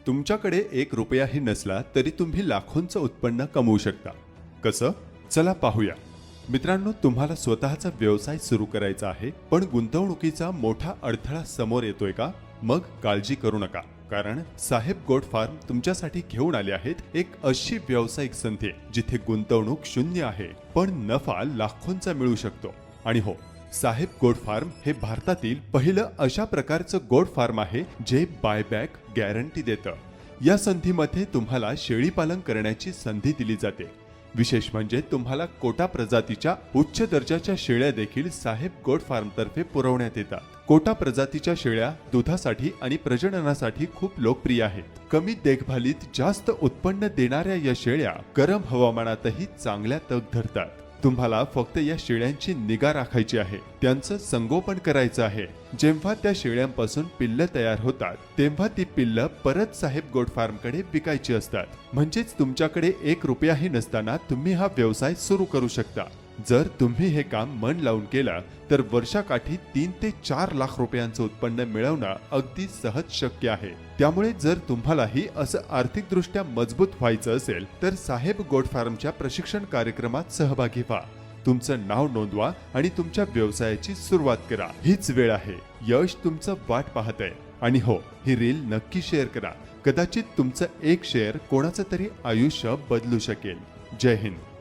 तुमच्याकडे 1 रुपयाही नसला तरी तुम्ही लाखोंचं उत्पन्न कमवू शकता. कसं? चला पाहूया. मित्रांनो, तुम्हाला स्वतःचा व्यवसाय सुरू करायचा आहे, पण गुंतवणुकीचा मोठा अडथळा समोर येतोय का? मग काळजी करू नका, कारण साहेब गोट फार्म तुमच्यासाठी घेऊन आले आहेत एक अशी व्यावसायिक संधी जिथे गुंतवणूक शून्य आहे, पण नफा लाखोंचा मिळू शकतो. आणि हो, साहेब गोट फार्म हे भारतातील पहिलं अशा प्रकारचं गोट फार्म आहे जे बायबॅक गॅरंटी देतं. या संधीमध्ये तुम्हाला शेळी पालन करण्याची संधी दिली जाते. विशेष म्हणजे तुम्हाला कोटा प्रजातीच्या उच्च दर्जाच्या शेळ्या देखील साहेब गोट फार्म तर्फे पुरवण्यात येतात. कोटा प्रजातीच्या शेळ्या दुधासाठी आणि प्रजननासाठी खूप लोकप्रिय आहेत. कमी देखभालीत जास्त उत्पन्न देणाऱ्या या शेळ्या गरम हवामानातही चांगल्या तग धरतात. तुम्हाला फक्त या शेळ्यांची निगा राखायची आहे, त्यांचं संगोपन करायचं आहे. जेव्हा त्या शेळ्यांपासून पिल्ल तयार होतात तेव्हा ती पिल्ल परत साहेब गोट फार्म कडे विकायची असतात. म्हणजेच तुमच्याकडे 1 रुपयाही नसताना तुम्ही हा व्यवसाय सुरू करू शकता. जर तुम्ही हे काम मन लावून केलं तर वर्षाकाठी 3 ते 4 लाख रुपयांचं उत्पन्न मिळवणं अगदी सहज शक्य आहे. त्यामुळे जर तुम्हालाही असं आर्थिकदृष्ट्या मजबूत व्हायचं असेल तर साहेब गोट फार्मच्या प्रशिक्षण कार्यक्रमात सहभागी व्हा. तुमचं नाव नोंदवा आणि तुमच्या व्यवसायाची सुरुवात करा. हीच वेळ आहे. यश तुमचं वाट पाहतंय. आणि हो, ही रील नक्की शेअर करा. कदाचित तुमचं एक शेअर कोणाचं तरी आयुष्य बदलू शकेल. जय हिंद.